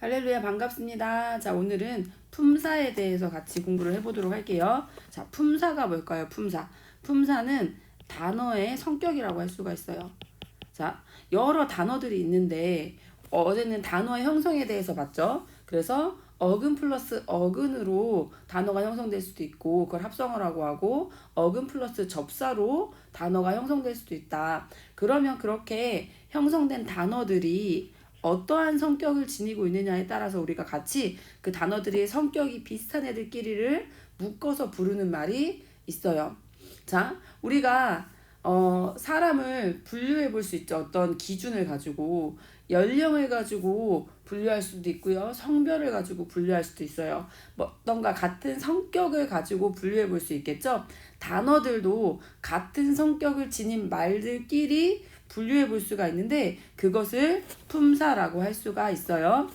할렐루야, 반갑습니다. 자, 오늘은 품사에 대해서 같이 공부를 해보도록 할게요. 자, 품사가 뭘까요? 품사. 품사는 단어의 성격이라고 할 수가 있어요. 자, 여러 단어들이 있는데 어제는 단어의 형성에 대해서 봤죠. 그래서 어근 플러스 어근으로 단어가 형성될 수도 있고 그걸 합성어라고 하고, 어근 플러스 접사로 단어가 형성될 수도 있다. 그러면 그렇게 형성된 단어들이 어떠한 성격을 지니고 있느냐에 따라서 우리가 같이 그 단어들의 성격이 비슷한 애들끼리를 묶어서 부르는 말이 있어요. 자, 우리가 사람을 분류해 볼 수 있죠. 어떤 기준을 가지고 연령을 가지고 분류할 수도 있고요. 성별을 가지고 분류할 수도 있어요. 뭐 어떤가 같은 성격을 가지고 분류해 볼 수 있겠죠. 단어들도 같은 성격을 지닌 말들끼리 분류해 볼 수가 있는데 그것을 품사라고 할 수가 있어요.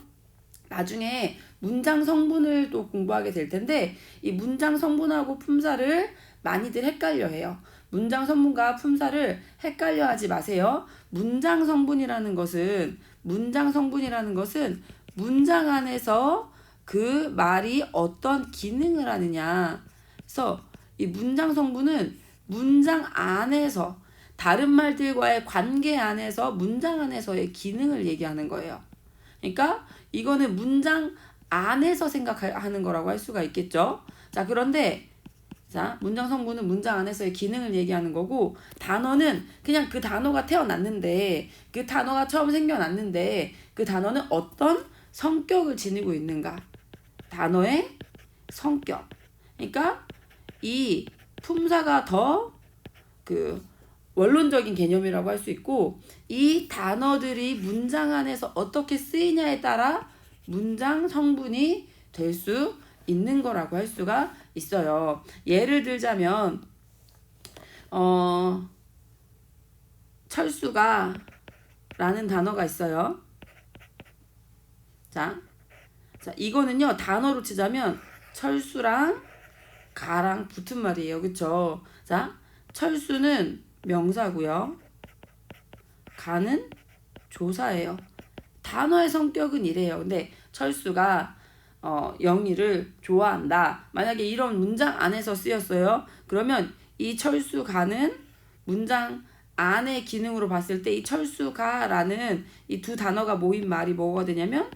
나중에 문장 성분을 또 공부하게 될 텐데 이 문장 성분하고 품사를 많이들 헷갈려 해요. 문장 성분과 품사를 헷갈려 하지 마세요. 문장 성분이라는 것은 문장 안에서 그 말이 어떤 기능을 하느냐. 그래서 이 문장 성분은 문장 안에서 다른 말들과의 관계 안에서 문장 안에서의 기능을 얘기하는 거예요. 그러니까 이거는 문장 안에서 생각하는 거라고 할 수가 있겠죠. 자, 그런데 자, 문장 성분은 문장 안에서의 기능을 얘기하는 거고, 단어는 그냥 그 단어가 태어났는데, 그 단어가 처음 생겨났는데 그 단어는 어떤 성격을 지니고 있는가. 단어의 성격. 그러니까 이 품사가 더 원론적인 개념이라고 할 수 있고, 이 단어들이 문장 안에서 어떻게 쓰이냐에 따라 문장 성분이 될 수 있는 거라고 할 수가 있어요. 예를 들자면 철수가 라는 단어가 있어요. 자, 이거는요 단어로 치자면 철수랑 가랑 붙은 말이에요. 그쵸? 자, 철수는 명사고요. 가는 조사예요. 단어의 성격은 이래요. 근데 철수가 영희를 좋아한다. 만약에 이런 문장 안에서 쓰였어요. 그러면 이 철수가는 문장 안의 기능으로 봤을 때 이 철수가라는 이 두 단어가 모인 말이 뭐가 되냐면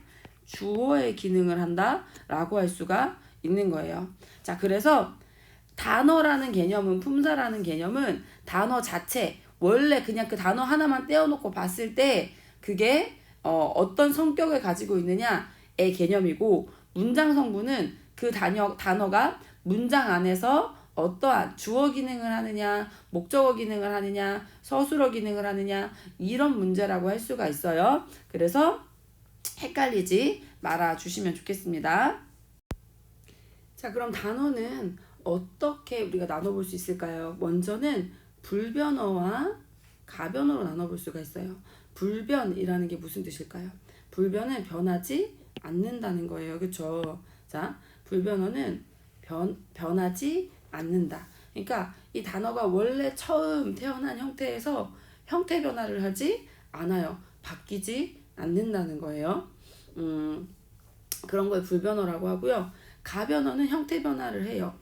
주어의 기능을 한다라고 할 수가 있는 거예요. 자, 그래서 단어라는 개념은, 품사라는 개념은 단어 자체, 원래 그냥 그 단어 하나만 떼어놓고 봤을 때 그게 어떤 성격을 가지고 있느냐의 개념이고, 문장 성분은 그 단어가 문장 안에서 어떠한 주어 기능을 하느냐, 목적어 기능을 하느냐, 서술어 기능을 하느냐, 이런 문제라고 할 수가 있어요. 그래서 헷갈리지 말아 주시면 좋겠습니다. 자, 그럼 단어는 어떻게 우리가 나눠볼 수 있을까요? 먼저는 불변어와 가변어로 나눠볼 수가 있어요. 불변이라는 게 무슨 뜻일까요? 불변은 변하지 않는다는 거예요. 그쵸? 자, 불변어는 변하지 않는다. 그러니까 이 단어가 원래 처음 태어난 형태에서 형태 변화를 하지 않아요. 바뀌지 않는다는 거예요. 그런 걸 불변어라고 하고요. 가변어는 형태 변화를 해요.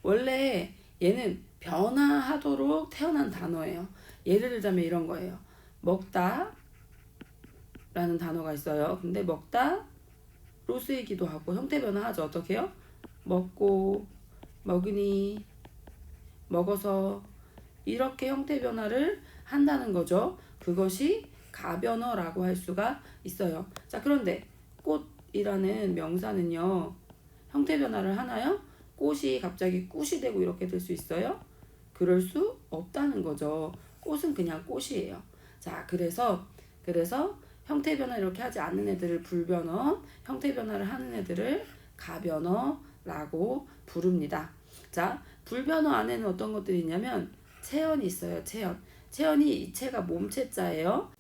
원래 얘는 변화하도록 태어난 단어예요. 예를 들자면 이런 거예요. 먹다 라는 단어가 있어요. 근데 먹다로 쓰이기도 하고 형태 변화하죠. 어떻게 해요? 먹고, 먹으니, 먹어서, 이렇게 형태 변화를 한다는 거죠. 그것이 가변어라고 할 수가 있어요. 자, 그런데 꽃이라는 명사는요, 형태 변화를 하나요? 꽃이 갑자기 굿이 되고 이렇게 될 수 있어요? 그럴 수 없다는 거죠. 꽃은 그냥 꽃이에요. 자, 그래서 형태 변화 이렇게 하지 않는 애들을 불변어, 형태 변화를 하는 애들을 가변어라고 부릅니다. 자, 불변어 안에는 어떤 것들이 있냐면 체언이 있어요. 체언이 이 체가 몸체자예요.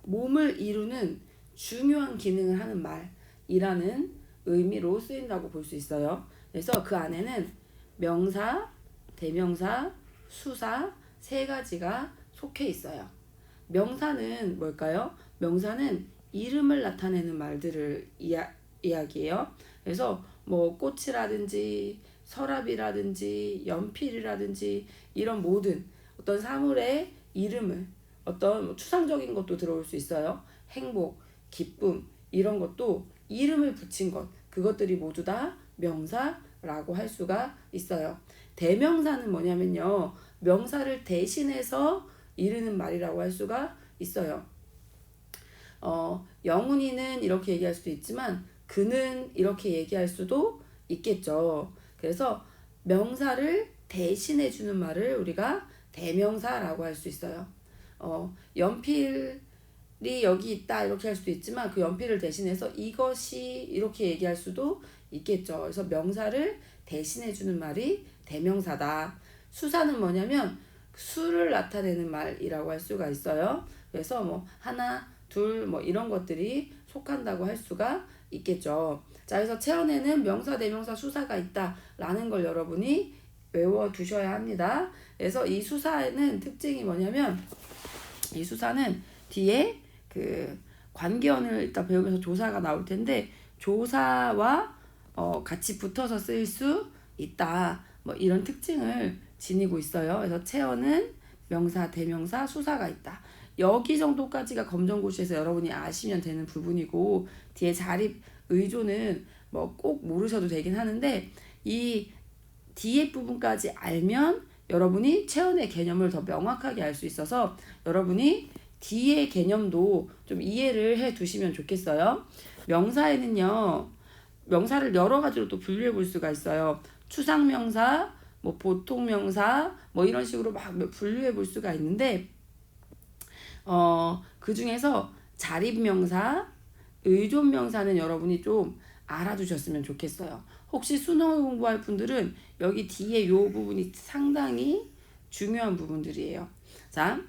몸을 이루는 중요한 기능을 하는 말이라는 의미로 쓰인다고 볼 수 있어요. 그래서 그 안에는 명사, 대명사, 수사 세 가지가 속해 있어요. 명사는 뭘까요? 명사는 이름을 나타내는 말들을 이야기해요. 그래서 뭐 꽃이라든지 서랍이라든지 연필이라든지 이런 모든 어떤 사물의 이름을 어떤 뭐 추상적인 것도 들어올 수 있어요. 행복, 기쁨 이런 것도 이름을 붙인 것 그것들이 모두 다 명사라고 할 수가 있어요. 대명사는 뭐냐면요. 명사를 대신해서 이르는 말이라고 할 수가 있어요. 영훈이는 이렇게 얘기할 수도 있지만 그는 이렇게 얘기할 수도 있겠죠. 그래서 명사를 대신해 주는 말을 우리가 대명사라고 할 수 있어요. 연필이 여기 있다 이렇게 할 수도 있지만 그 연필을 대신해서 이것이 이렇게 얘기할 수도 있겠죠. 그래서 명사를 대신해 주는 말이 대명사다. 수사는 뭐냐면 수를 나타내는 말이라고 할 수가 있어요. 그래서 뭐 하나, 둘 뭐 이런 것들이 속한다고 할 수가 있겠죠. 자, 그래서 체언에는 명사, 대명사, 수사가 있다라는 걸 여러분이 외워두셔야 합니다. 그래서 이 수사에는 특징이 뭐냐면 이 수사는 뒤에 그 관계어를 이따 배우면서 조사가 나올 텐데 조사와 같이 붙어서 쓰일 수 있다. 뭐 이런 특징을 지니고 있어요. 그래서 체언은 명사, 대명사, 수사가 있다. 여기 정도까지가 검정고시에서 여러분이 아시면 되는 부분이고 뒤에 자립, 의존은 뭐 꼭 모르셔도 되긴 하는데 이 뒤에 부분까지 알면 여러분이 체언의 개념을 더 명확하게 알 수 있어서 여러분이 뒤의 개념도 좀 이해를 해 두시면 좋겠어요. 명사에는요. 명사를 여러 가지로 또 분류해 볼 수가 있어요. 추상명사, 뭐 보통명사, 뭐 이런 식으로 막 분류해 볼 수가 있는데 그 중에서 자립명사, 의존명사는 여러분이 좀 알아두셨으면 좋겠어요. 혹시 수능 공부할 분들은 여기 뒤에 이 부분이 상당히 중요한 부분들이에요. 자,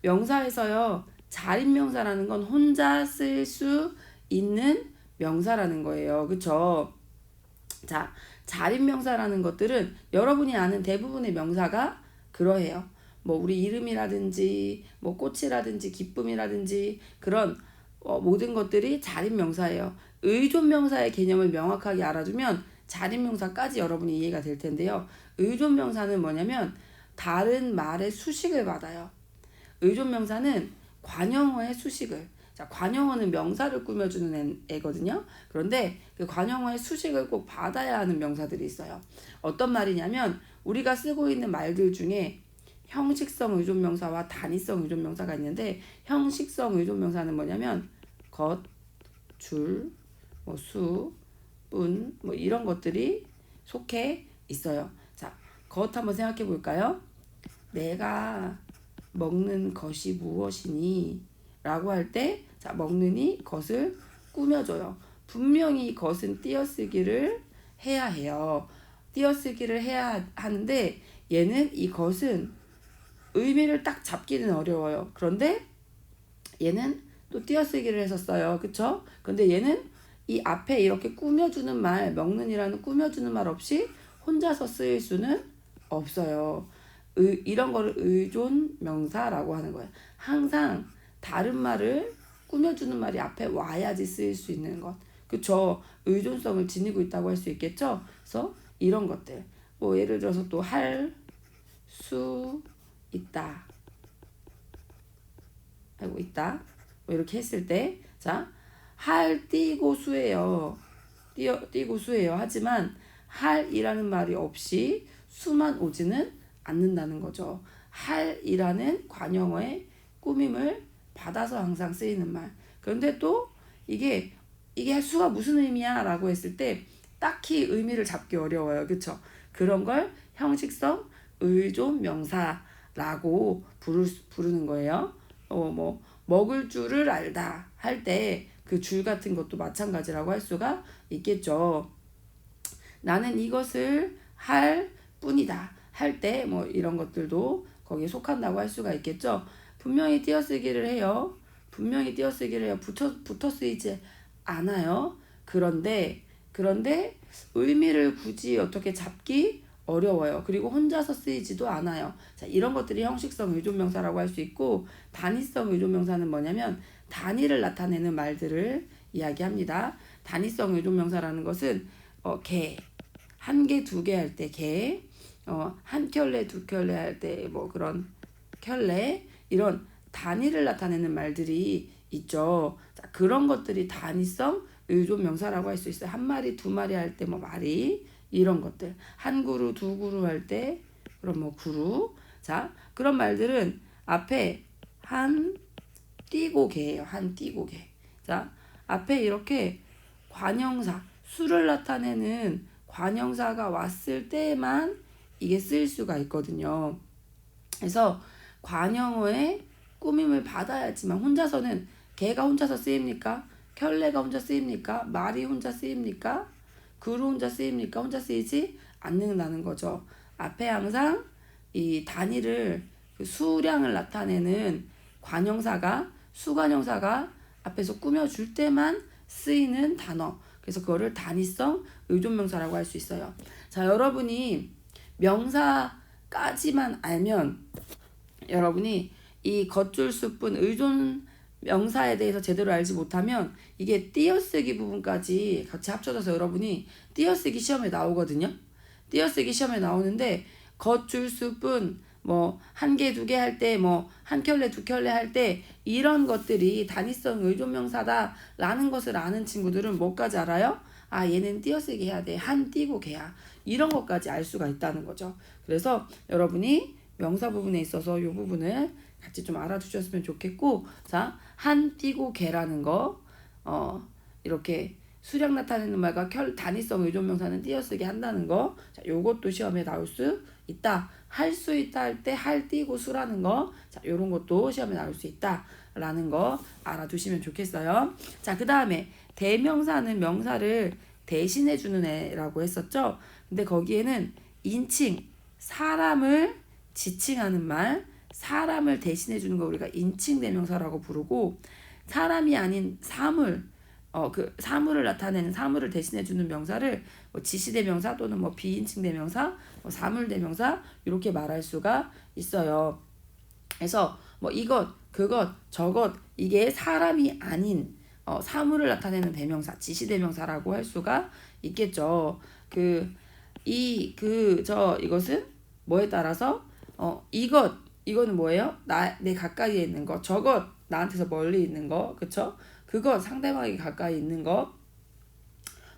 명사에서요. 자립명사라는 건 혼자 쓸 수 있는 명사라는 거예요. 그쵸? 자, 자립명사라는 것들은 여러분이 아는 대부분의 명사가 그러해요. 뭐 우리 이름이라든지 뭐 꽃이라든지 기쁨이라든지 그런 모든 것들이 자립명사예요. 의존명사의 개념을 명확하게 알아두면 자립명사까지 여러분이 이해가 될 텐데요. 의존명사는 뭐냐면 다른 말의 수식을 받아요. 의존명사는 관용어의 수식을 자, 관용어는 명사를 꾸며주는 애거든요. 그런데 그 관용어의 수식을 꼭 받아야 하는 명사들이 있어요. 어떤 말이냐면 우리가 쓰고 있는 말들 중에 형식성 의존명사와 단위성 의존명사가 있는데 형식성 의존명사는 뭐냐면 것, 줄, 뭐 수, 분, 뭐 이런 것들이 속해 있어요. 자, 것 한번 생각해 볼까요? 내가 먹는 것이 무엇이니? 라고 할 때, 자, 먹느니 것을 꾸며줘요. 분명히 것은 띄어쓰기를 해야 해요. 띄어쓰기를 해야 하는데 얘는 이 것은 의미를 딱 잡기는 어려워요. 그런데 얘는 또 띄어쓰기를 했었어요. 그쵸? 근데 얘는 이 앞에 이렇게 꾸며주는 말, 먹는이라는 꾸며주는 말 없이 혼자서 쓰일 수는 없어요. 이런 거를 의존명사라고 하는 거예요. 항상 다른 말을 꾸며주는 말이 앞에 와야지 쓰일 수 있는 것. 그쵸? 의존성을 지니고 있다고 할 수 있겠죠? 그래서 이런 것들. 뭐 예를 들어서 또 할 수 있다. 하고 있다. 뭐 이렇게 했을 때, 자, 할 띄고 수예요. 띄고 수예요. 하지만 할이라는 말이 없이 수만 오지는 않는다는 거죠. 할이라는 관용어의 꾸밈을 받아서 항상 쓰이는 말. 그런데 또 이게 수가 무슨 의미야? 라고 했을 때 딱히 의미를 잡기 어려워요. 그쵸? 그런 걸 형식성 의존 명사라고 부르는 거예요. 뭐 먹을 줄을 알다 할 때 그 줄 같은 것도 마찬가지라고 할 수가 있겠죠. 나는 이것을 할 뿐이다 할 때 뭐 이런 것들도 거기에 속한다고 할 수가 있겠죠. 분명히 띄어쓰기를 해요. 분명히 띄어쓰기를 해요. 붙어 쓰이지 않아요. 그런데 의미를 굳이 어떻게 잡기 어려워요. 그리고 혼자서 쓰이지도 않아요. 자, 이런 것들이 형식성 의존명사라고 할 수 있고 단위성 의존명사는 뭐냐면 단위를 나타내는 말들을 이야기합니다. 단위성 의존명사라는 것은 개, 한 개, 두 개 할 때 개, 한 켤레, 두 켤레 할 때 뭐 그런 켤레, 이런 단위를 나타내는 말들이 있죠. 자, 그런 것들이 단위성 의존명사라고 할 수 있어요. 한 마리, 두 마리 할 때 뭐 마리, 이런 것들. 한 그루, 두 그루 할 때 그럼 뭐 그루. 자, 그런 말들은 앞에 한 띄고 개예요. 한 띄고 개. 자, 앞에 이렇게 관형사, 수를 나타내는 관형사가 왔을 때만 이게 쓰일 수가 있거든요. 그래서 관형어의 꾸밈을 받아야지만, 혼자서는 개가 혼자서 쓰입니까? 켤레가 혼자 쓰입니까? 말이 혼자 쓰입니까? 그루 혼자 쓰입니까? 혼자 쓰이지 않는다는 거죠. 앞에 항상 이 단위를, 그 수량을 나타내는 관형사가, 수관형사가 앞에서 꾸며줄 때만 쓰이는 단어. 그래서 그거를 단위성 의존명사라고 할 수 있어요. 자, 여러분이 명사까지만 알면, 여러분이 이 겉줄수뿐 의존 명사에 대해서 제대로 알지 못하면 이게 띄어쓰기 부분까지 같이 합쳐져서 여러분이 띄어쓰기 시험에 나오거든요. 띄어쓰기 시험에 나오는데 겉줄수뿐 뭐 한 개, 두 개 할 때, 뭐 한 켤레, 두 켤레 할 때, 이런 것들이 단위성 의존명사다라는 것을 아는 친구들은 뭐까지 알아요? 아, 얘는 띄어쓰기 해야 돼. 한 띄고 개야. 이런 것까지 알 수가 있다는 거죠. 그래서 여러분이 명사 부분에 있어서 이 부분을 같이 좀 알아두셨으면 좋겠고, 자, 한 띄고 개라는 거, 이렇게 수량 나타내는 말과 단위성 의존명사는 띄어쓰기 한다는 거, 자, 요것도 시험에 나올 수 있다. 할 수 있다 할 때 할 띄고 수라는 거, 자, 요런 것도 시험에 나올 수 있다라는 거 알아두시면 좋겠어요. 자, 그 다음에 대명사는 명사를 대신해 주는 애라고 했었죠. 근데 거기에는 인칭, 사람을 지칭하는 말, 사람을 대신해 주는 거 우리가 인칭 대명사라고 부르고, 사람이 아닌 사물, 그 사물을 나타내는, 사물을 대신해 주는 명사를 뭐 지시대명사 또는 뭐 비인칭 대명사, 뭐 사물 대명사, 이렇게 말할 수가 있어요. 그래서 뭐 이것, 그것, 저것, 이게 사람이 아닌 사물을 나타내는 대명사, 지시대명사라고 할 수가 있겠죠. 이것은 뭐에 따라서 이거는 뭐예요? 내 가까이에 있는 거. 저것, 나한테서 멀리 있는 거. 그쵸? 그거, 상대방에게 가까이 있는 거.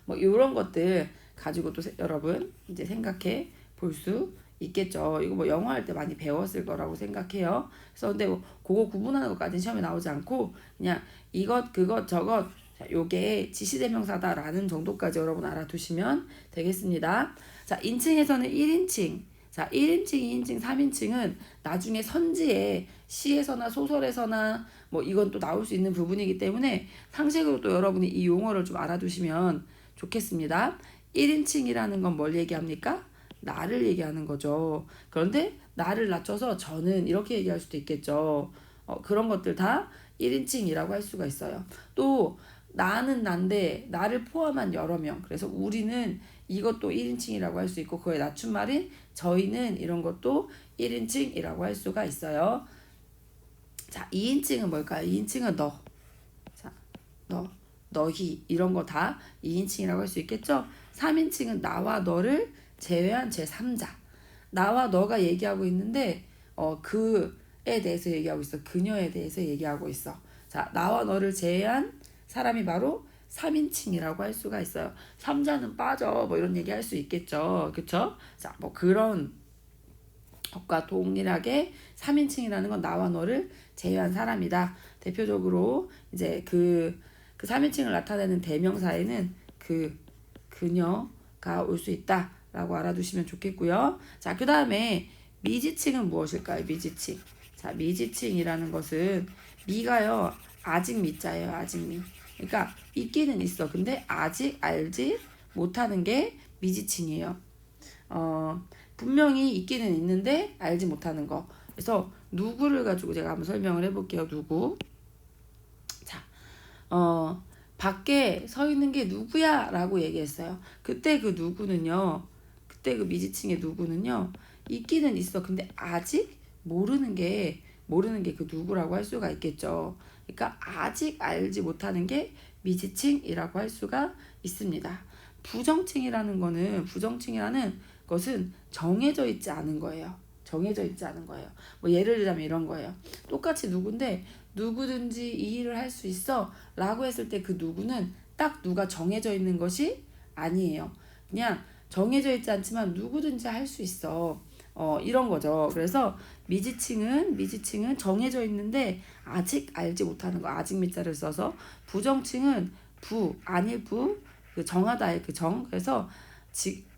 뭐 이런 것들 가지고 또 여러분 이제 생각해 볼 수 있겠죠. 이거 뭐 영어 할 때 많이 배웠을 거라고 생각해요. 그래서 근데 뭐 그거 구분하는 것까지는 시험에 나오지 않고, 그냥 이것, 그것, 저것, 자, 요게 지시대명사다라는 정도까지 여러분 알아두시면 되겠습니다. 자, 인칭에서는 1인칭, 자, 1인칭, 2인칭, 3인칭은 나중에 선지에 시에서나 소설에서나 뭐 이건 또 나올 수 있는 부분이기 때문에 상식으로 또 여러분이 이 용어를 좀 알아두시면 좋겠습니다. 1인칭이라는 건 뭘 얘기합니까? 나를 얘기하는 거죠. 그런데 나를 낮춰서 저는 이렇게 얘기할 수도 있겠죠. 그런 것들 다 1인칭이라고 할 수가 있어요. 또 나는 난데 나를 포함한 여러 명. 그래서 우리는 이것도 1인칭이라고 할 수 있고, 그의 낮춤말인 저희는, 이런 것도 1인칭이라고 할 수가 있어요. 자, 2인칭은 뭘까요? 2인칭은 너. 자, 너희, 이런 거 다 2인칭이라고 할 수 있겠죠? 3인칭은 나와 너를 제외한 제3자. 나와 너가 얘기하고 있는데 그에 대해서 얘기하고 있어. 그녀에 대해서 얘기하고 있어. 자, 나와 너를 제외한 사람이 바로 3인칭이라고 할 수가 있어요. 3자는 빠져, 뭐 이런 얘기 할 수 있겠죠. 그쵸? 자, 뭐 그런 것과 동일하게 3인칭이라는 건 나와 너를 제외한 사람이다. 대표적으로 이제 그 3인칭을 나타내는 대명사에는 그녀가 올 수 있다 라고 알아두시면 좋겠고요. 자, 그 다음에 미지칭은 무엇일까요? 미지칭. 자, 미지칭이라는 것은 미가요, 아직 미자예요. 아직 미. 그러니까 있기는 있어. 근데 아직 알지 못하는 게 미지칭이에요. 분명히 있기는 있는데 알지 못하는 거. 그래서 누구를 가지고 제가 한번 설명을 해볼게요. 누구. 자, 밖에 서 있는 게 누구야? 라고 얘기했어요. 그때 그 누구는요, 그때 그 미지칭의 누구는요, 있기는 있어. 근데 아직 모르는 게 그 누구라고 할 수가 있겠죠. 그러니까 아직 알지 못하는 게 미지층이라고 할 수가 있습니다. 부정층이라는 것은 정해져 있지 않은 거예요. 정해져 있지 않은 거예요. 뭐 예를 들자면 이런 거예요. 똑같이 누군데 누구든지 이 일을 할 수 있어 라고 했을 때 그 누구는 딱 누가 정해져 있는 것이 아니에요. 그냥 정해져 있지 않지만 누구든지 할 수 있어. 이런 거죠. 그래서 미지층은 정해져 있는데 아직 알지 못하는 거. 아직 밑자를 써서 부정층은 아닐 그 정하다의 그 정. 그래서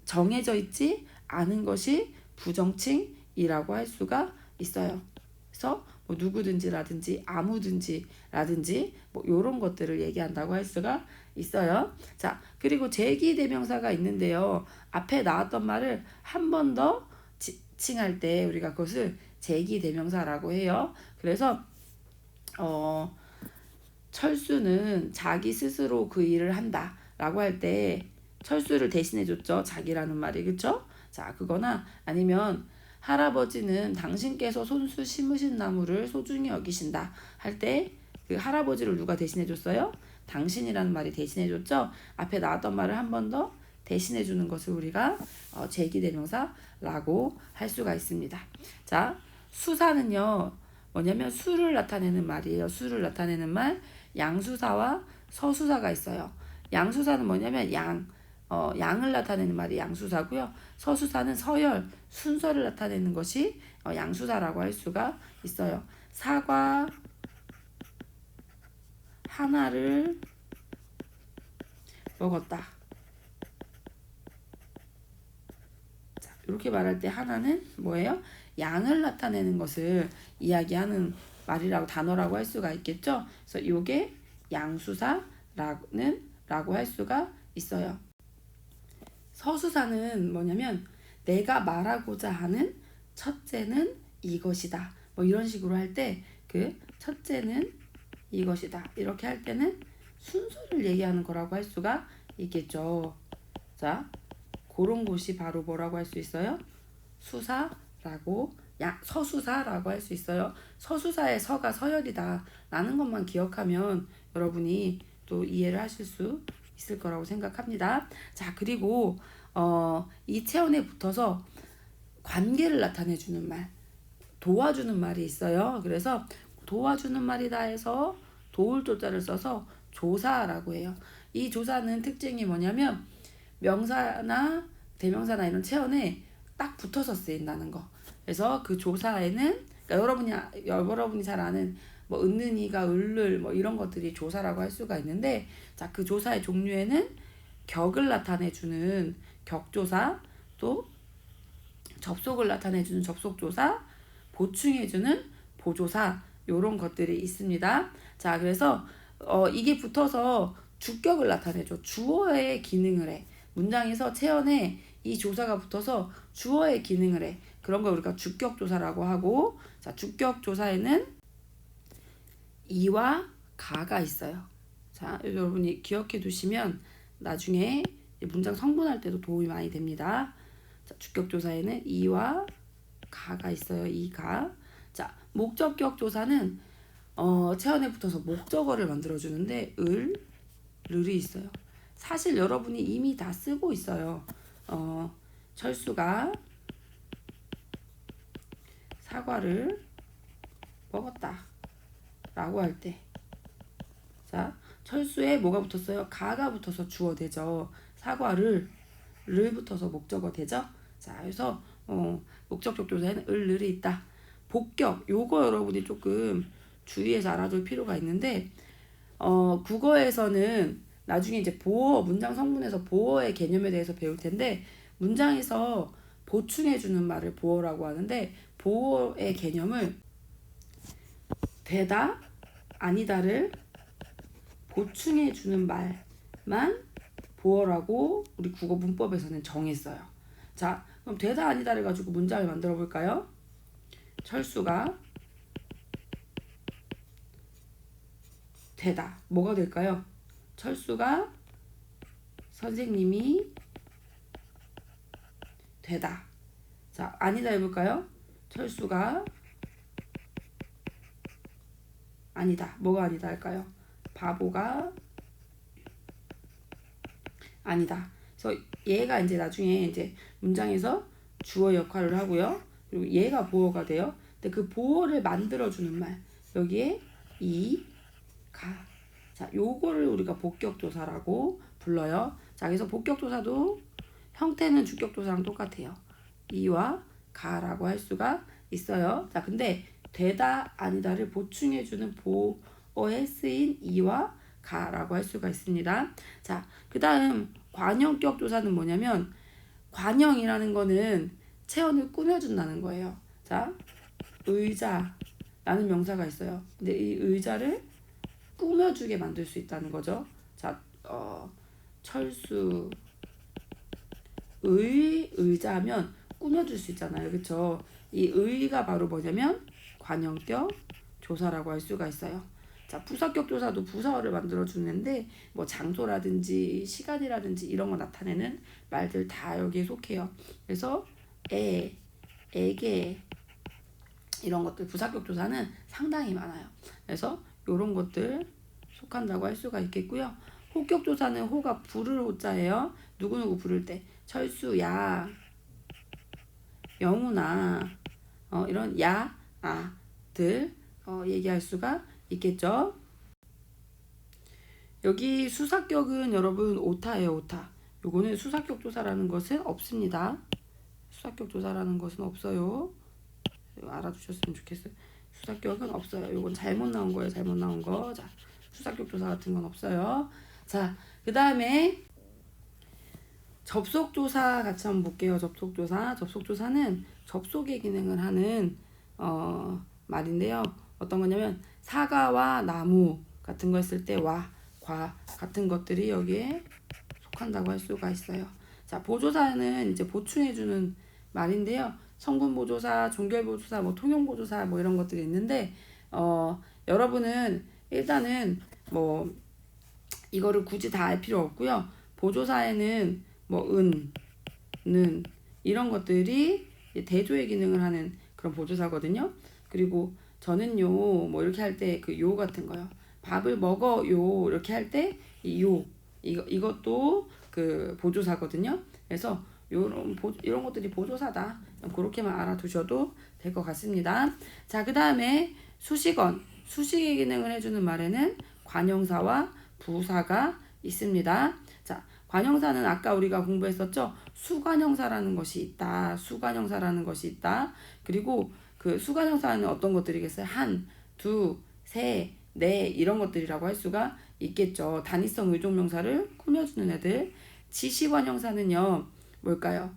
정해져 있지 않은 것이 부정층이라고 할 수가 있어요. 그래서 뭐 누구든지라든지 아무든지라든지 뭐 이런 것들을 얘기한다고 할 수가 있어요. 자, 그리고 제기대명사가 있는데요. 앞에 나왔던 말을 한 번 더 지칭할 때 우리가 그것을 제기대명사라고 해요. 그래서 철수는 자기 스스로 그 일을 한다 라고 할 때 철수를 대신해 줬죠. 자기라는 말이. 그쵸? 자, 그거나 아니면 할아버지는 당신께서 손수 심으신 나무를 소중히 여기신다 할 때 그 할아버지를 누가 대신해 줬어요? 당신이라는 말이 대신해 줬죠. 앞에 나왔던 말을 한 번 더 대신해 주는 것을 우리가 제기대명사라고 할 수가 있습니다. 자, 수사는요 뭐냐면 수를 나타내는 말이에요. 수를 나타내는 말. 양수사와 서수사가 있어요. 양수사는 뭐냐면 양을 나타내는 말이 양수사고요. 서수사는 서열, 순서를 나타내는 것이 양수사라고 할 수가 있어요. 사과 하나를 먹었다. 자, 이렇게 말할 때 하나는 뭐예요? 양을 나타내는 것을 이야기하는 말이라고 단어라고 할 수가 있겠죠. 그래서 이게 양수사라고 할 수가 있어요. 서수사는 뭐냐면 내가 말하고자 하는 첫째는 이것이다. 뭐 이런 식으로 할 때 그 첫째는 이것이다. 이렇게 할 때는 순서를 얘기하는 거라고 할 수가 있겠죠. 자, 그런 곳이 바로 뭐라고 할 수 있어요? 수사라고 서수사라고 할 수 있어요. 서수사의 서가 서열이다 라는 것만 기억하면 여러분이 또 이해를 하실 수 있을 거라고 생각합니다. 자, 그리고 이 체온에 붙어서 관계를 나타내주는 말, 도와주는 말이 있어요. 그래서 도와주는 말이다 해서 도울 조자를 써서 조사라고 해요. 이 조사는 특징이 뭐냐면 명사나 대명사나 이런 체온에 딱 붙어서 쓰인다는 거. 그래서 그 조사에는 그러니까 여러분이 잘 아는 뭐 은는이가 을를 뭐 이런 것들이 조사라고 할 수가 있는데, 자, 그 조사의 종류에는 격을 나타내주는 격조사, 또 접속을 나타내주는 접속조사, 보충해주는 보조사 요런 것들이 있습니다. 자, 그래서 이게 붙어서 주격을 나타내죠. 주어의 기능을 해. 문장에서 체언에 이 조사가 붙어서 주어의 기능을 해. 그런 걸 우리가 주격조사라고 하고, 자, 주격조사에는 이와 가가 있어요. 자, 여러분이 기억해 두시면 나중에 문장 성분할 때도 도움이 많이 됩니다. 자, 주격조사에는 이와 가가 있어요. 이가. 자, 목적격 조사는 체언에 붙어서 목적어를 만들어주는데 을이 있어요. 사실 여러분이 이미 다 쓰고 있어요. 철수가 사과를 먹었다 라고 할 때, 자, 철수에 뭐가 붙었어요? 가가 붙어서 주어 되죠. 사과를 붙어서 목적어 되죠. 자, 그래서 목적격 조사에는 을이 있다. 복격, 요거 여러분이 조금 주의해서 알아둘 필요가 있는데, 국어에서는 나중에 이제 보어, 문장 성분에서 보어의 개념에 대해서 배울 텐데, 문장에서 보충해주는 말을 보어라고 하는데, 보어의 개념을 되다, 아니다를 보충해주는 말만 보어라고 우리 국어 문법에서는 정했어요. 자, 그럼 되다, 아니다를 가지고 문장을 만들어 볼까요? 철수가 되다. 뭐가 될까요? 철수가 선생님이 되다. 자, 아니다 해볼까요? 철수가 아니다. 뭐가 아니다 할까요? 바보가 아니다. 그래서 얘가 이제 나중에 이제 문장에서 주어 역할을 하고요. 그리고 얘가 보어가 돼요. 근데 그 보어를 만들어주는 말 여기에 이, 가. 자, 요거를 우리가 복격도사라고 불러요. 자, 그래서 복격도사도 형태는 주격도사랑 똑같아요. 이와 가라고 할 수가 있어요. 자, 근데 되다 아니다를 보충해주는 보어에 쓰인 이와 가라고 할 수가 있습니다. 자, 그 다음 관형격 도사는 뭐냐면 관형이라는 거는 체언을 꾸며준다는 거예요. 자, 의자라는 명사가 있어요. 근데 이 의자를 꾸며주게 만들 수 있다는 거죠. 자, 철수 의자면 꾸며줄 수 있잖아요. 그쵸? 이 의가 바로 뭐냐면 관형격 조사라고 할 수가 있어요. 자, 부사격 조사도 부사어를 만들어주는데 뭐 장소라든지 시간이라든지 이런 거 나타내는 말들 다 여기에 속해요. 그래서 에게 이런 것들 부사격 조사는 상당히 많아요. 그래서 이런 것들 속한다고 할 수가 있겠고요. 호격 조사는 호가 부를 호자예요. 누구누구 부를 때 철수야, 영훈아, 이런 야, 아들 얘기할 수가 있겠죠. 여기 수사격은 여러분 오타예요. 오타. 요거는 수사격 조사라는 것은 없습니다. 수사격 조사라는 것은 없어요. 알아두셨으면 좋겠어요. 수사격은 없어요. 요건 잘못 나온 거예요. 잘못 나온 거. 자, 수사격 조사 같은 건 없어요. 자, 그 다음에 접속조사 같이 한번 볼게요. 접속조사. 접속조사는 접속의 기능을 하는 말인데요. 어떤 거냐면 사과와 나무 같은 거 했을 때 와, 과 같은 것들이 여기에 속한다고 할 수가 있어요. 자, 보조사는 이제 보충해주는 말인데요. 성분 보조사, 종결 보조사, 뭐 통용 보조사 뭐 이런 것들이 있는데 여러분은 일단은 뭐 이거를 굳이 다 알 필요 없고요. 보조사에는 뭐 는 이런 것들이 대조의 기능을 하는 그런 보조사거든요. 그리고 저는요 뭐 이렇게 할 때 그 요 같은 거요. 밥을 먹어요 이렇게 할 때 이 요 이것도 그 보조사거든요. 그래서 이런 것들이 보조사다. 그렇게만 알아두셔도 될 것 같습니다. 자, 그 다음에 수식어, 수식의 기능을 해주는 말에는 관형사와 부사가 있습니다. 자, 관형사는 아까 우리가 공부했었죠. 수관형사라는 것이 있다. 수관형사라는 것이 있다. 그리고 그 수관형사는 어떤 것들이겠어요? 한, 두, 세, 네 이런 것들이라고 할 수가 있겠죠. 단위성 의존명사를 꾸며주는 애들. 지시관형사는요. 뭘까요?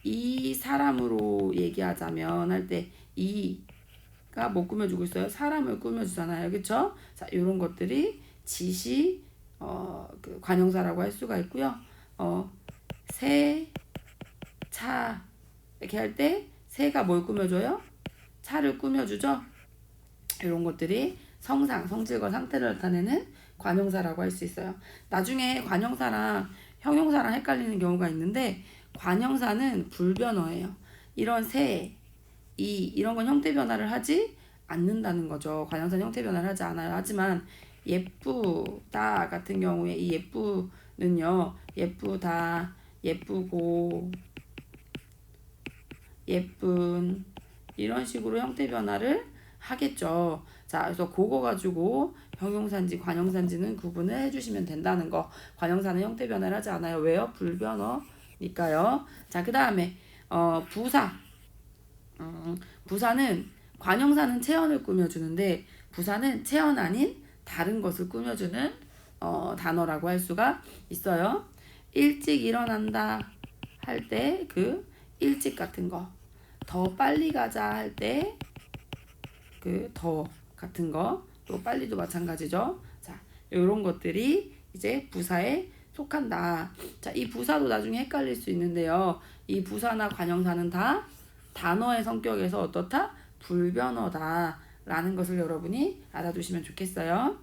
이 사람으로 얘기하자면 할 때 이가 뭐 꾸며주고 있어요? 사람을 꾸며주잖아요. 그쵸? 자, 이런 것들이 지시 그 관형사라고 할 수가 있고요. 새, 차 이렇게 할 때 새가 뭘 꾸며줘요? 차를 꾸며주죠. 이런 것들이 성상, 성질과 상태를 나타내는 관형사라고 할 수 있어요. 나중에 관형사랑 형용사랑 헷갈리는 경우가 있는데 관형사는 불변어예요. 이런 새, 이런 건 형태 변화를 하지 않는다는 거죠. 관형사는 형태 변화를 하지 않아요. 하지만 예쁘다 같은 경우에 이 예쁘는요. 예쁘다, 예쁘고, 예쁜 이런 식으로 형태 변화를 하겠죠. 자, 그래서 그거 가지고 형용사인지 관형사인지는 구분을 해주시면 된다는 거. 관형사는 형태 변화를 하지 않아요. 왜요? 불변어니까요. 자, 그 다음에 부사. 부사는 관형사는 체언을 꾸며주는데 부사는 체언 아닌 다른 것을 꾸며주는 단어라고 할 수가 있어요. 일찍 일어난다 할 때 그 일찍 같은 거. 더 빨리 가자 할 때 그 더 같은 거. 또 빨리도 마찬가지죠. 자, 이런 것들이 이제 부사에 속한다. 자, 이 부사도 나중에 헷갈릴 수 있는데요. 이 부사나 관형사는 다 단어의 성격에서 어떻다? 불변어다 라는 것을 여러분이 알아두시면 좋겠어요.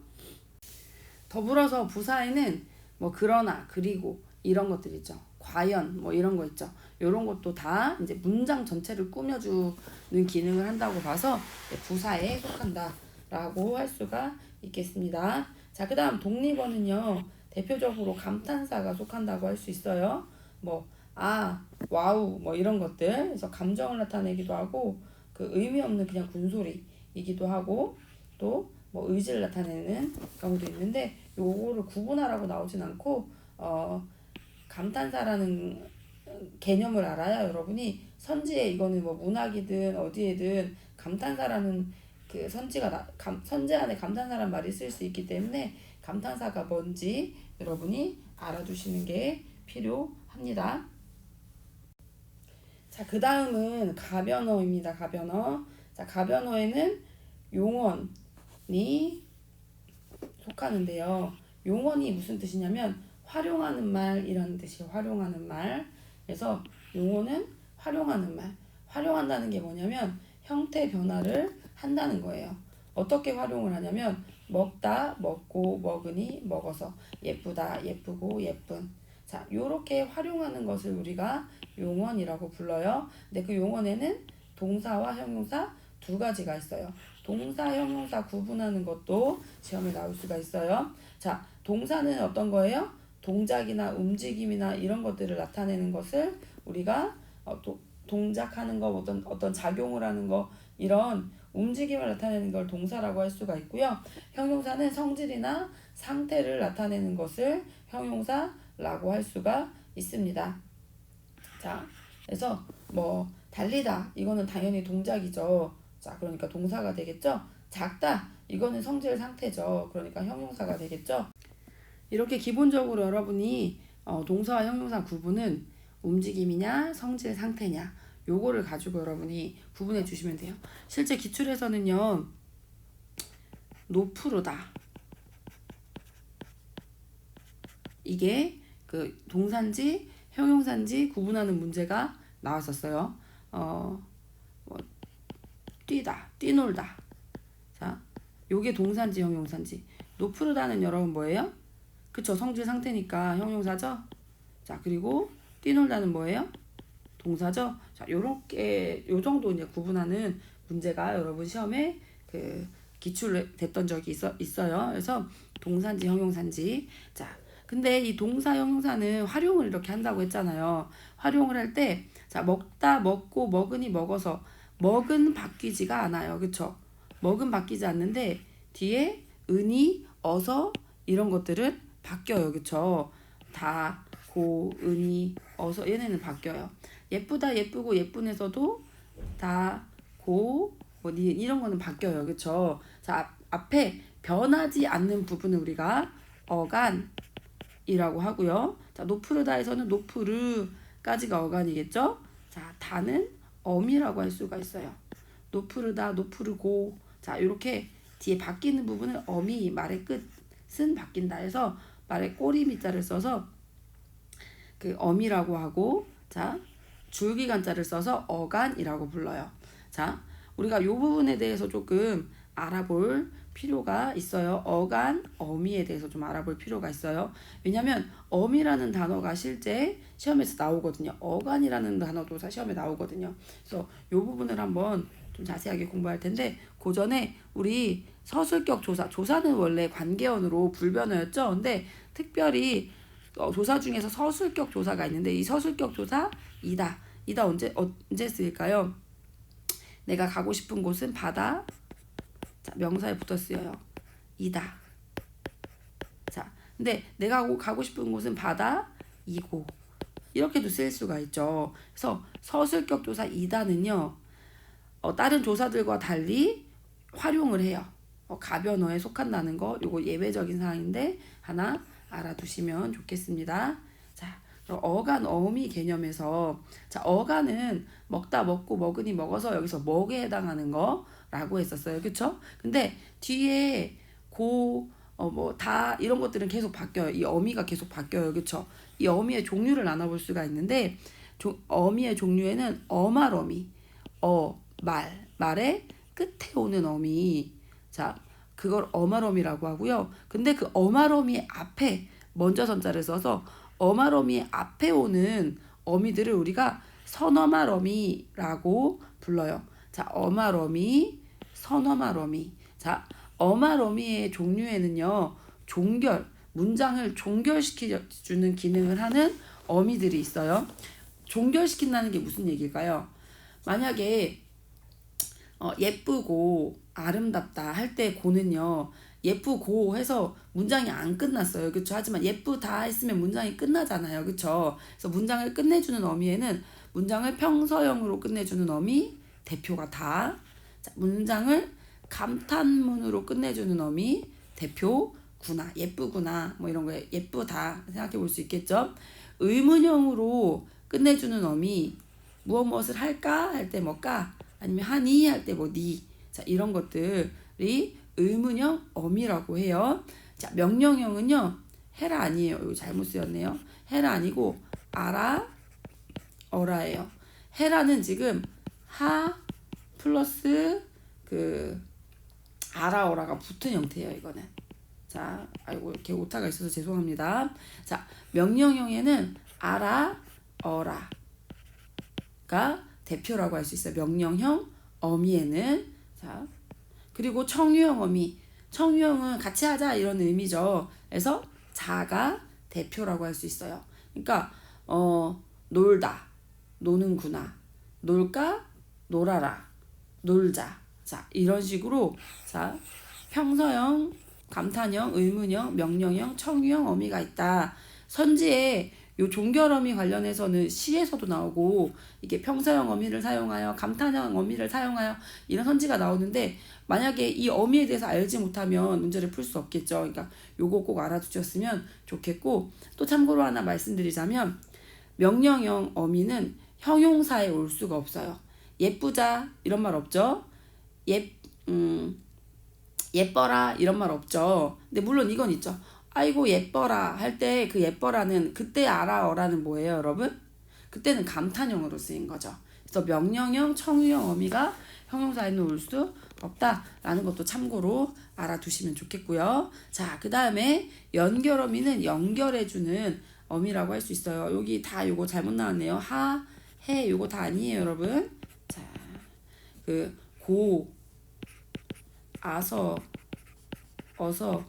더불어서 부사에는 뭐 그러나, 그리고 이런 것들 있죠. 과연 뭐 이런 거 있죠. 이런 것도 다 이제 문장 전체를 꾸며주는 기능을 한다고 봐서 부사에 속한다 라고 할 수가 있겠습니다. 자, 그 다음 독립어는요, 대표적으로 감탄사가 속한다고 할 수 있어요. 뭐, 와우, 뭐 이런 것들. 그래서 감정을 나타내기도 하고, 그 의미 없는 그냥 군소리이기도 하고, 또 뭐 의지를 나타내는 경우도 있는데, 요거를 구분하라고 나오진 않고, 감탄사라는 개념을 알아야 여러분이 선지에 이거는 뭐 문학이든 어디에든 감탄사라는 그 선지 안에 감탄사란 말이 쓸 수 있기 때문에 감탄사가 뭔지 여러분이 알아두시는 게 필요합니다. 자, 그 다음은 가변어입니다. 가변어. 자, 가변어에는 용언이 속하는데요. 용언이 무슨 뜻이냐면 활용하는 말이라는 뜻이에요. 활용하는 말. 그래서 용어는 활용하는 말. 활용한다는 게 뭐냐면 형태 변화를 한다는 거예요. 어떻게 활용을 하냐면 먹다, 먹고, 먹으니, 먹어서, 예쁘다, 예쁘고, 예쁜. 자, 요렇게 활용하는 것을 우리가 용언이라고 불러요. 근데 그 용언에는 동사와 형용사 두 가지가 있어요. 동사, 형용사 구분하는 것도 시험에 나올 수가 있어요. 자, 동사는 어떤 거예요? 동작이나 움직임이나 이런 것들을 나타내는 것을 우리가 동작하는 거, 어떤 작용을 하는 거, 이런 움직임을 나타내는 걸 동사라고 할 수가 있고요. 형용사는 성질이나 상태를 나타내는 것을 형용사라고 할 수가 있습니다. 자, 그래서 뭐 달리다 이거는 당연히 동작이죠. 자, 그러니까 동사가 되겠죠. 작다 이거는 성질 상태죠. 그러니까 형용사가 되겠죠. 이렇게 기본적으로 여러분이 동사와 형용사 구분은 움직임이냐 성질 상태냐 요거를 가지고 여러분이 구분해 주시면 돼요. 실제 기출에서는요, 노프르다 이게 그 동사인지 형용사인지 구분하는 문제가 나왔었어요. 뭐 뛰다, 뛰놀다. 자, 요게 동사인지 형용사인지. 노프르다는 여러분 뭐예요? 그쵸, 성질 상태니까 형용사죠. 자, 그리고 뛰놀다는 뭐예요? 동사죠. 자, 요렇게 요 정도 이제 구분하는 문제가 여러분 시험에 그 기출됐던 적이 있어요. 그래서 동사인지 형용사인지. 자, 근데 이 동사 형용사는 활용을 이렇게 한다고 했잖아요. 활용을 할 때 자, 먹다, 먹고, 먹으니, 먹어서 먹은 바뀌지가 않아요. 그쵸? 먹은 바뀌지 않는데 뒤에 은이, 어서 이런 것들은 바뀌어요. 그쵸? 다, 고, 은이, 어서 얘네는 바뀌어요. 예쁘다, 예쁘고, 예쁜에서도 다, 고, 뭐 이런 거는 바뀌어요. 그쵸? 자, 앞에 변하지 않는 부분을 우리가 어간이라고 하고요. 자, 노프르다에서는 노프르까지가 어간이겠죠? 자, 다는 엄이라고 할 수가 있어요. 노프르다, 노프르고. 자, 이렇게 뒤에 바뀌는 부분은 엄이 말의 끝은 바뀐다 해서 말의 꼬리 밑자를 써서 그 엄이라고 하고, 자, 줄기간자를 써서 어간이라고 불러요. 자, 우리가 이 부분에 대해서 조금 알아볼 필요가 있어요. 어간, 어미에 대해서 좀 알아볼 필요가 있어요. 왜냐면 어미라는 단어가 실제 시험에서 나오거든요. 어간이라는 단어도 시험에 나오거든요. 그래서 이 부분을 한번 좀 자세하게 공부할 텐데, 그 전에 우리 서술격 조사, 조사는 원래 관계어으로 불변어였죠. 근데 특별히 조사 중에서 서술격 조사가 있는데, 이 서술격 조사 이다 언제 쓰일까요? 내가 가고 싶은 곳은 바다. 자, 명사에 붙어 쓰여요. 이다. 자, 근데 내가 가고 싶은 곳은 바다, 이고. 이렇게도 쓸 수가 있죠. 그래서 서술격 조사 이다는요, 다른 조사들과 달리 활용을 해요. 가변어에 속한다는 거, 요거 예외적인 사항인데 하나 알아두시면 좋겠습니다. 자, 그럼 어간, 어미 개념에서, 자, 어간은 먹다, 먹고, 먹으니, 먹어서 여기서 먹에 해당하는 거라고 했었어요. 그쵸? 근데 뒤에 고, 다 이런 것들은 계속 바뀌어요. 이 어미가 계속 바뀌어요. 그쵸? 이 어미의 종류를 나눠볼 수가 있는데, 어미의 종류에는 어말어미, 말의 끝에 오는 어미. 자, 그걸 어말어미라고 하고요. 근데 그 어말어미 앞에 먼저 선자를 써서 어말어미 앞에 오는 어미들을 우리가 선어말어미라고 불러요. 자, 어말어미, 선어말어미. 자, 어말 어미의 종류에는요, 문장을 종결시켜주는 기능을 하는 어미들이 있어요. 종결시킨다는 게 무슨 얘기일까요? 만약에 예쁘고 아름답다 할 때 고는요, 예쁘고 해서 문장이 안 끝났어요. 그렇죠? 하지만 예쁘다 했으면 문장이 끝나잖아요. 그렇죠? 그래서 문장을 끝내주는 어미에는 문장을 평서형으로 끝내주는 어미, 대표가 다. 자, 문장을 감탄문으로 끝내주는 어미, 대표구나, 예쁘구나, 뭐 이런 거에 예쁘다 생각해 볼 수 있겠죠? 의문형으로 끝내주는 어미, 무엇을 할까 할 때 뭐까, 아니면 하니 할 때 뭐 니. 자, 이런 것들이 의문형 어미라고 해요. 자, 명령형은요, 해라 아니에요. 이거 잘못 쓰였네요. 해라 아니고 알아, 어라예요. 해라는 지금 하 플러스 그 알아, 어라가 붙은 형태예요. 이거는. 자, 아이고 이렇게 오타가 있어서 죄송합니다. 자, 명령형에는 알아, 어라가 대표라고 할 수 있어요. 명령형 어미에는. 자, 그리고 청유형 어미. 청유형은 같이 하자 이런 의미죠. 그래서 자가 대표라고 할 수 있어요. 그러니까 놀다, 노는구나, 놀까, 놀아라, 놀자. 자, 이런 식으로 자, 평서형, 감탄형, 의문형, 명령형, 청유형 어미가 있다. 선지에 요 종결어미 관련해서는 시에서도 나오고, 이게 평서형 어미를 사용하여 감탄형 어미를 사용하여 이런 선지가 나오는데, 만약에 이 어미에 대해서 알지 못하면 문제를 풀 수 없겠죠. 그러니까 요거 꼭 알아두셨으면 좋겠고, 또 참고로 하나 말씀드리자면 명령형 어미는 형용사에 올 수가 없어요. 예쁘자 이런 말 없죠. 예뻐라 이런 말 없죠. 근데 물론 이건 있죠. 아이고 예뻐라 할 때 그 예뻐라는, 그때 알아 어라는 뭐예요 여러분? 그때는 감탄형으로 쓰인 거죠. 그래서 명령형, 청유형 어미가 형용사에는 올 수 없다라는 것도 참고로 알아두시면 좋겠고요. 자, 그 다음에 연결어미는 연결해주는 어미라고 할 수 있어요. 여기 다 요거 잘못 나왔네요. 하, 해 요거 다 아니에요 여러분. 자, 그 고, 아서, 어서,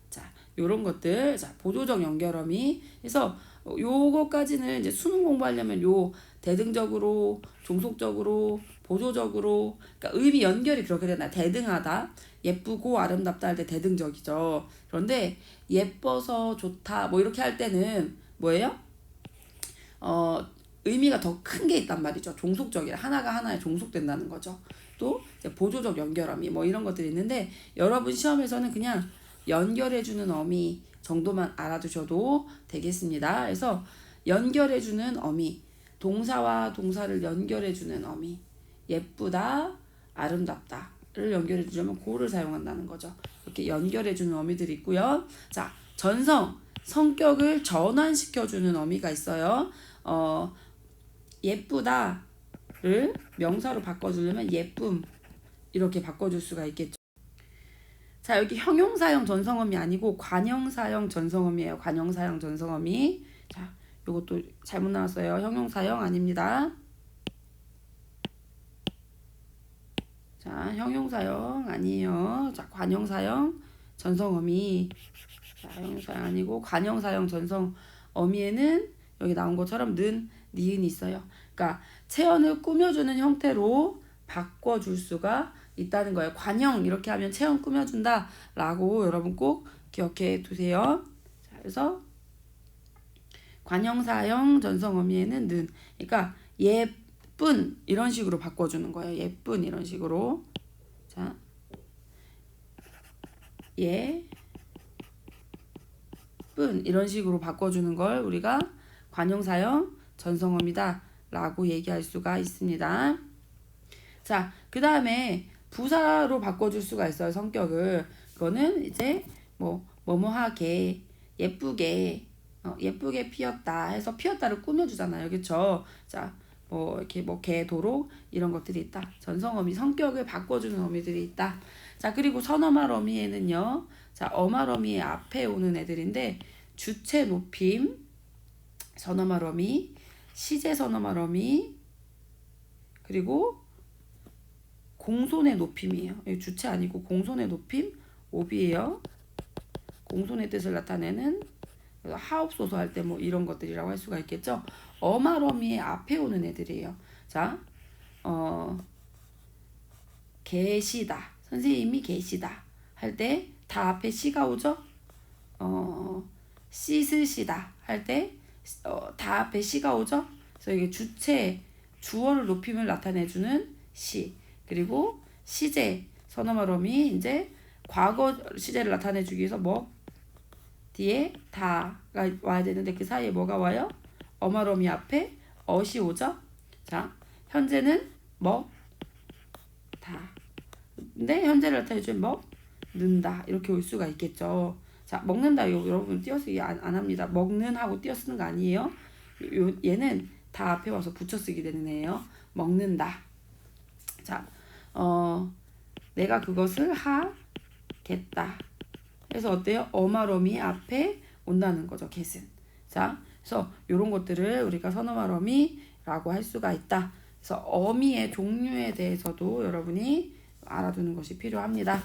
자, 요런 것들. 자, 보조적 연결어미. 그래서 요거까지는 이제 수능 공부하려면 요 대등적으로, 종속적으로, 보조적으로, 그러니까 의미 연결이 그렇게 되나. 대등하다, 예쁘고 아름답다 할 때 대등적이죠. 그런데 예뻐서 좋다 뭐 이렇게 할 때는 뭐예요? 의미가 더 큰 게 있단 말이죠. 종속적이라, 하나가 하나에 종속된다는 거죠. 또 이제 보조적 연결어미 뭐 이런 것들이 있는데, 여러분 시험에서는 그냥 연결해주는 어미 정도만 알아두셔도 되겠습니다. 그래서 연결해주는 어미, 동사와 동사를 연결해주는 어미, 예쁘다, 아름답다를 연결해주려면 고를 사용한다는 거죠. 이렇게 연결해주는 어미들이 있고요. 자, 전성, 성격을 전환시켜주는 어미가 있어요. 예쁘다를 명사로 바꿔주려면 예쁨 이렇게 바꿔줄 수가 있겠죠. 자, 여기 형용사형 전성어미 아니고 관형사형 전성어미예요. 관형사형 전성어미. 자, 요것도 잘못 나왔어요. 형용사형 아닙니다. 자, 형용사형 아니에요. 자, 관형사형 전성어미. 자, 형용사형 아니고 관형사형 전성어미에는 여기 나온 것처럼 는, 니은이 있어요. 그러니까 체언을 꾸며주는 형태로 바꿔줄 수가 있다는 거예요. 관형 이렇게 하면 체형 꾸며준다 라고 여러분 꼭 기억해 두세요. 자, 그래서 관형사형 전성어미에는 는, 그러니까 예쁜 이런 식으로 바꿔주는 거예요. 예쁜 이런 식으로. 자, 예쁜 이런 식으로 바꿔주는 걸 우리가 관형사형 전성어미다 라고 얘기할 수가 있습니다. 자, 그 다음에 부사로 바꿔줄 수가 있어요. 성격을. 그거는 이제 뭐뭐하게, 예쁘게, 예쁘게 피었다 해서 피었다를 꾸며주잖아요. 그쵸? 자, 이렇게 개도록 이런 것들이 있다. 전성어미, 성격을 바꿔주는 어미들이 있다. 자, 그리고 선어말 어미에는요. 자, 어말 어미의 앞에 오는 애들인데, 주체 높임, 선어말 어미, 시제 선어말 어미, 그리고 공손의 높임이에요. 주체 아니고 공손의 높임, 오비예요. 공손의 뜻을 나타내는 하옵소서 할 때 뭐 이런 것들이라고 할 수가 있겠죠. 어마러미의 앞에 오는 애들이에요. 자, 계시다. 선생님이 계시다 할 때 다 앞에 시가 오죠. 씻으시다 할 때 다 앞에 시가 오죠. 그래서 이게 주체 주어를 높임을 나타내주는 시. 그리고 시제 서너마럼이 이제 과거 시제를 나타내주기 위해서 뭐 뒤에 다가 와야 되는데 그 사이에 뭐가 와요? 어마러미 앞에 어시 오죠. 자, 현재는 뭐 다. 근데 현재를 나타내주면 뭐 는다 이렇게 올 수가 있겠죠. 자, 먹는다 여러분 띄어쓰기 안 합니다. 먹는 하고 띄어쓰는 거 아니에요. 얘는 다 앞에 와서 붙여쓰기 되는 애예요. 먹는다. 자, 내가 그것을 하겠다. 그래서 어때요? 어마러미 앞에 온다는 거죠. get은. 자, 그래서 이런 것들을 우리가 선어마러미라고 할 수가 있다. 그래서 어미의 종류에 대해서도 여러분이 알아두는 것이 필요합니다.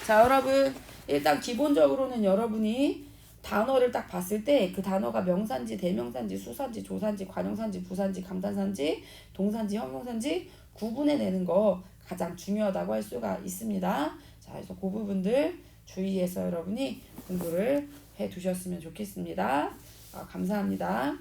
자, 여러분 일단 기본적으로는 여러분이 단어를 딱 봤을 때 그 단어가 명사인지 대명사인지 수사인지 조사인지 관용사인지 부사인지 감탄사인지 동사인지 형용사인지 구분해내는 거 가장 중요하다고 할 수가 있습니다. 자, 그래서 그 부분들 주의해서 여러분이 공부를 해 두셨으면 좋겠습니다. 감사합니다.